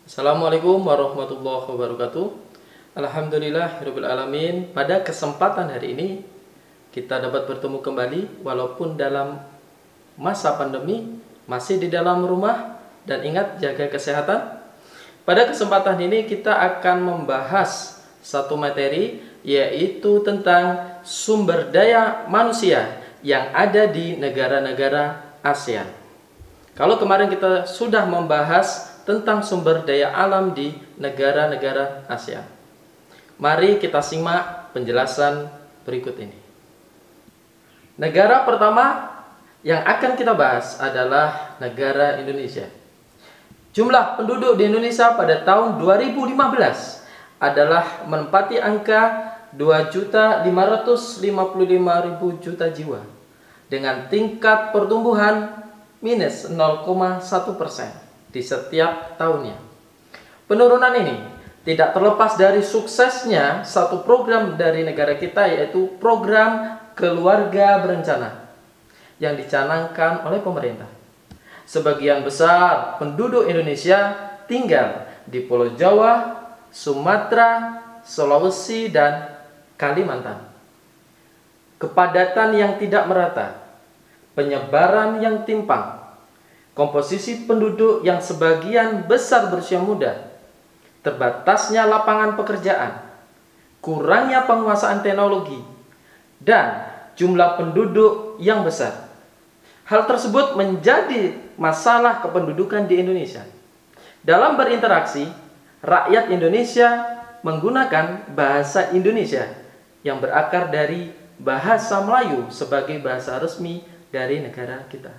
Assalamualaikum warahmatullahi wabarakatuh. Alhamdulillahirabbil alamin. Pada kesempatan hari ini kita dapat bertemu kembali walaupun dalam masa pandemi, masih di dalam rumah, dan ingat jaga kesehatan. Pada kesempatan ini kita akan membahas satu materi, yaitu tentang sumber daya manusia yang ada di negara-negara ASEAN. Kalau kemarin kita sudah membahas tentang sumber daya alam di negara-negara ASEAN, mari kita simak penjelasan berikut ini. Negara pertama yang akan kita bahas adalah negara Indonesia. Jumlah penduduk di Indonesia pada tahun 2015 adalah menempati angka 2.555.000 juta jiwa dengan tingkat pertumbuhan minus 0,1% di setiap tahunnya. Penurunan ini tidak terlepas dari suksesnya satu program dari negara kita, yaitu program keluarga berencana yang dicanangkan oleh pemerintah. Sebagian besar penduduk Indonesia tinggal di Pulau Jawa, Sumatera, Sulawesi, dan Kalimantan. Kepadatan yang tidak merata, penyebaran yang timpang, komposisi penduduk yang sebagian besar berusia muda, terbatasnya lapangan pekerjaan, kurangnya penguasaan teknologi, dan jumlah penduduk yang besar. Hal tersebut menjadi masalah kependudukan di Indonesia. Dalam berinteraksi, rakyat Indonesia menggunakan bahasa Indonesia yang berakar dari bahasa Melayu sebagai bahasa resmi dari negara kita.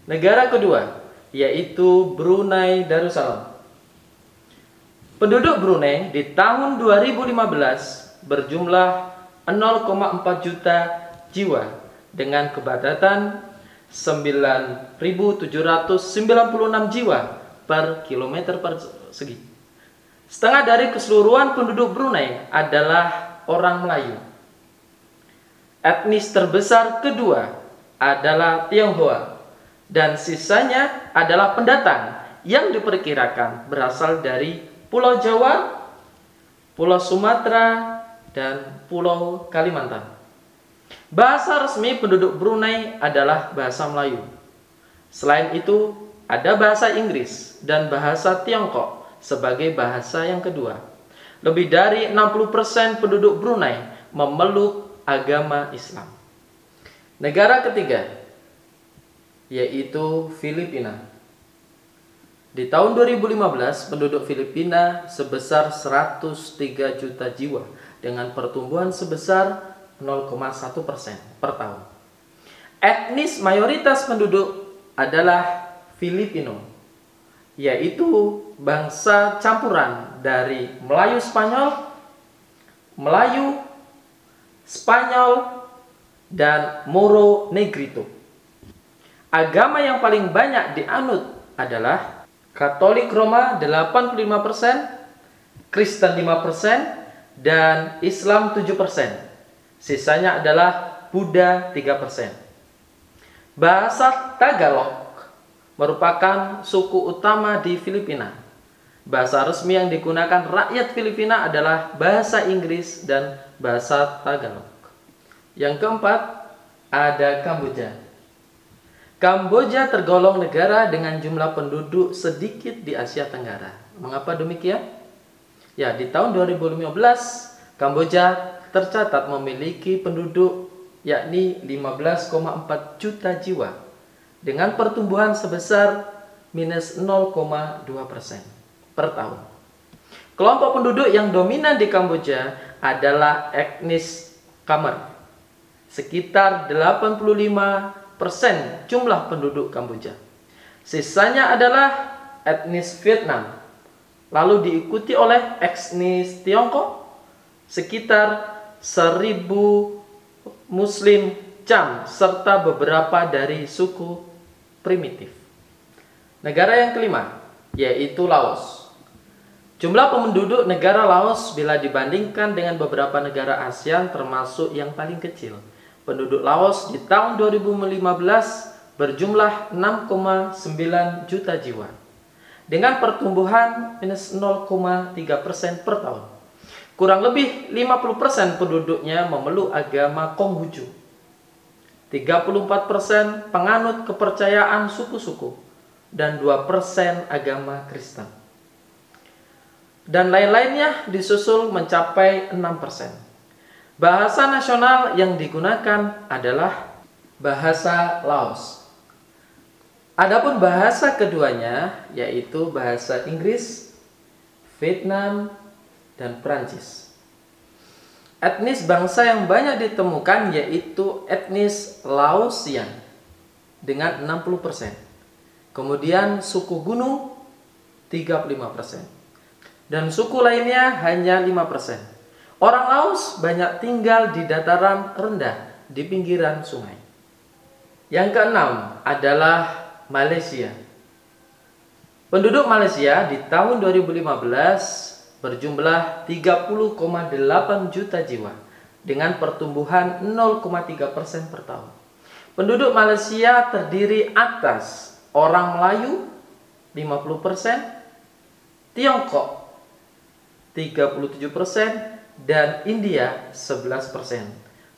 Negara kedua, yaitu Brunei Darussalam. Penduduk Brunei di tahun 2015 berjumlah 0,4 juta jiwa dengan kepadatan 9.796 jiwa per kilometer persegi. Setengah dari keseluruhan penduduk Brunei adalah orang Melayu. Etnis terbesar kedua adalah Tionghoa, dan sisanya adalah pendatang yang diperkirakan berasal dari Pulau Jawa, Pulau Sumatera, dan Pulau Kalimantan. Bahasa resmi penduduk Brunei adalah bahasa Melayu. Selain itu, ada bahasa Inggris dan bahasa Tiongkok sebagai bahasa yang kedua. Lebih dari 60% penduduk Brunei memeluk agama Islam. Negara ketiga, yaitu Filipina. Di tahun 2015, penduduk Filipina sebesar 103 juta jiwa dengan pertumbuhan sebesar 0,1% per tahun. Etnis mayoritas penduduk adalah Filipino, yaitu bangsa campuran dari Melayu Spanyol, Melayu, Spanyol, dan Moro Negrito. Agama yang paling banyak dianut adalah Katolik Roma 85%, Kristen 5%, dan Islam 7%. Sisanya adalah Buddha 3%. Bahasa Tagalog merupakan suku utama di Filipina. Bahasa resmi yang digunakan rakyat Filipina adalah bahasa Inggris dan bahasa Tagalog. Yang keempat, ada Kamboja. Kamboja tergolong negara dengan jumlah penduduk sedikit di Asia Tenggara. Mengapa demikian? Ya, di tahun 2015, Kamboja tercatat memiliki penduduk yakni 15,4 juta jiwa dengan pertumbuhan sebesar minus 0,2% per tahun. Kelompok penduduk yang dominan di Kamboja adalah etnis Khmer. Sekitar 85% jumlah penduduk Kamboja. Sisanya adalah etnis Vietnam, lalu diikuti oleh etnis Tiongkok, sekitar 1.000 Muslim Cham, serta beberapa dari suku primitif. Negara yang kelima, yaitu Laos. Jumlah penduduk negara Laos bila dibandingkan dengan beberapa negara ASEAN termasuk yang paling kecil. Penduduk Laos di tahun 2015 berjumlah 6,9 juta jiwa dengan pertumbuhan minus 0,3% per tahun. Kurang lebih 50% penduduknya memeluk agama Konghucu. 34% penganut kepercayaan suku-suku dan 2% agama Kristen. Dan lain-lainnya disusul mencapai 6%. Bahasa nasional yang digunakan adalah bahasa Laos. Adapun bahasa keduanya yaitu bahasa Inggris, Vietnam, dan Prancis. Etnis bangsa yang banyak ditemukan yaitu etnis Laosian dengan 60%. Kemudian suku gunung 35%. Dan suku lainnya hanya 5%. Orang Laos banyak tinggal di dataran rendah di pinggiran sungai. Yang keenam adalah Malaysia. Penduduk Malaysia di tahun 2015 berjumlah 30,8 juta jiwa dengan pertumbuhan 0,3% per tahun. Penduduk Malaysia terdiri atas orang Melayu 50%, Tiongkok 37%, dan India 11%.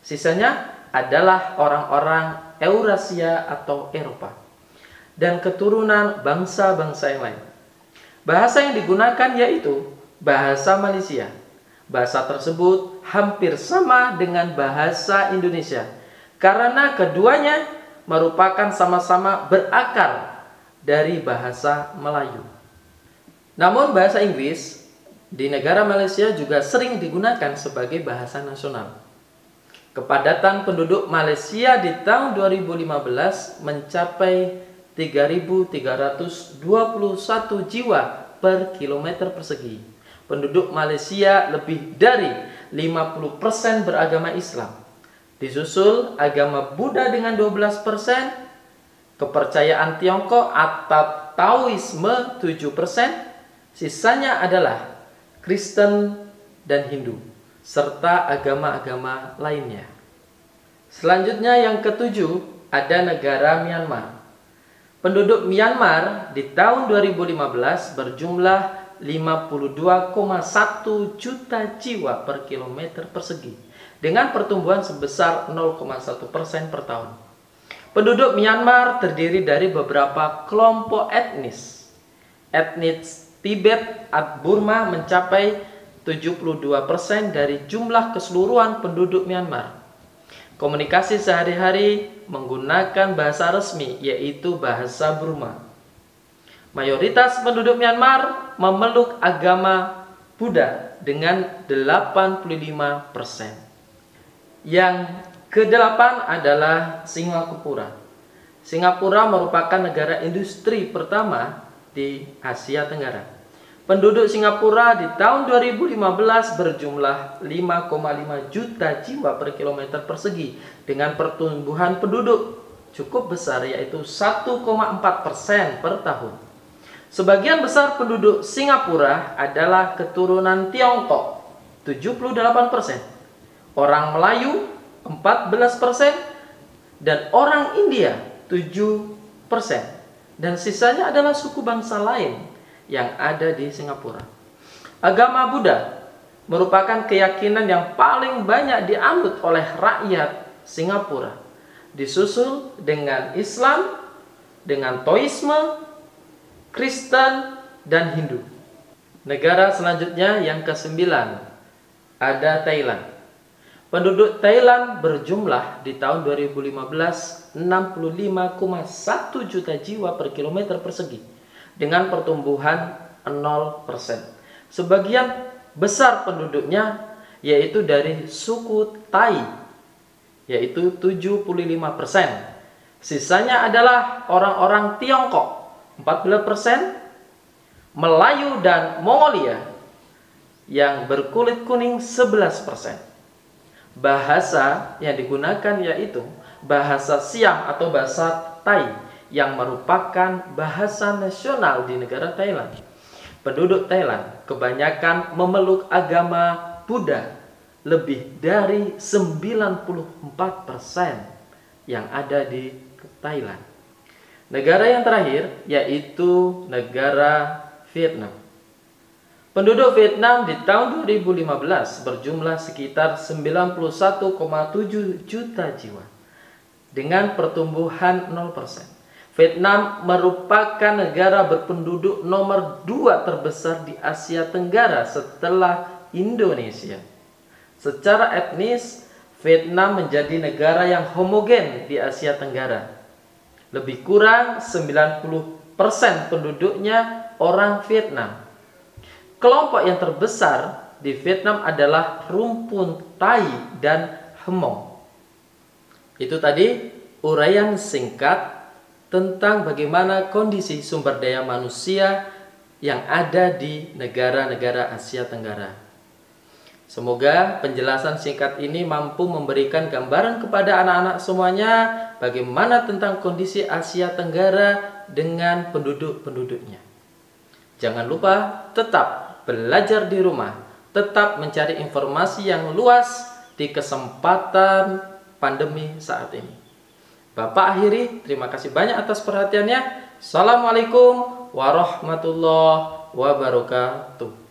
Sisanya adalah orang-orang Eurasia atau Eropa dan keturunan bangsa-bangsa yang lain. Bahasa yang digunakan yaitu bahasa Malaysia. Bahasa tersebut hampir sama dengan bahasa Indonesia karena keduanya merupakan sama-sama berakar dari bahasa Melayu. Namun bahasa Inggris di negara Malaysia juga sering digunakan sebagai bahasa nasional. Kepadatan penduduk Malaysia di tahun 2015 mencapai 3.321 jiwa per kilometer persegi. Penduduk Malaysia lebih dari 50% beragama Islam. Disusul agama Buddha dengan 12%, kepercayaan Tiongkok atau Taoisme 7%, sisanya adalah Kristen dan Hindu, serta agama-agama lainnya. Selanjutnya yang ketujuh ada negara Myanmar. Penduduk Myanmar di tahun 2015 berjumlah 52,1 juta jiwa per kilometer persegi dengan pertumbuhan sebesar 0,1% per tahun. Penduduk Myanmar terdiri dari beberapa kelompok etnis. Etnis Tibet atau Burma mencapai 72% dari jumlah keseluruhan penduduk Myanmar. Komunikasi sehari-hari menggunakan bahasa resmi yaitu bahasa Burma. Mayoritas penduduk Myanmar memeluk agama Buddha dengan 85%. Yang kedelapan adalah Singapura. Singapura merupakan negara industri pertama di Asia Tenggara. Penduduk Singapura di tahun 2015 berjumlah 5,5 juta jiwa per kilometer persegi dengan pertumbuhan penduduk cukup besar yaitu 1,4% per tahun. Sebagian besar penduduk Singapura adalah keturunan Tiongkok 78%, orang Melayu 14%, dan orang India 7%, dan sisanya adalah suku bangsa lain yang ada di Singapura. Agama Buddha merupakan keyakinan yang paling banyak dianut oleh rakyat Singapura, disusul dengan Islam, dengan Taoisme, Kristen, dan Hindu. Negara selanjutnya yang kesembilan ada Thailand. Penduduk Thailand berjumlah di tahun 2015 65,1 juta jiwa per kilometer persegi dengan pertumbuhan 0%. Sebagian besar penduduknya yaitu dari suku Thai, yaitu 75%. Sisanya adalah orang-orang Tiongkok 14%, Melayu dan Mongolia yang berkulit kuning 11%. Bahasa yang digunakan yaitu bahasa Siam atau bahasa Thai yang merupakan bahasa nasional di negara Thailand. Penduduk Thailand kebanyakan memeluk agama Buddha, lebih dari 94% yang ada di Thailand. Negara yang terakhir yaitu negara Vietnam. Penduduk Vietnam di tahun 2015 berjumlah sekitar 91,7 juta jiwa dengan pertumbuhan 0%. Vietnam merupakan negara berpenduduk nomor 2 terbesar di Asia Tenggara setelah Indonesia. Secara etnis, Vietnam menjadi negara yang homogen di Asia Tenggara. Lebih kurang 90% penduduknya orang Vietnam. Kelompok yang terbesar di Vietnam adalah rumpun Thai dan Hmong. Itu tadi uraian singkat tentang bagaimana kondisi sumber daya manusia yang ada di negara-negara Asia Tenggara. Semoga penjelasan singkat ini mampu memberikan gambaran kepada anak-anak semuanya bagaimana tentang kondisi Asia Tenggara dengan penduduk-penduduknya. Jangan lupa tetap belajar di rumah, tetap mencari informasi yang luas di kesempatan pandemi saat ini. Bapak akhiri, terima kasih banyak atas perhatiannya. Assalamualaikum warahmatullahi wabarakatuh.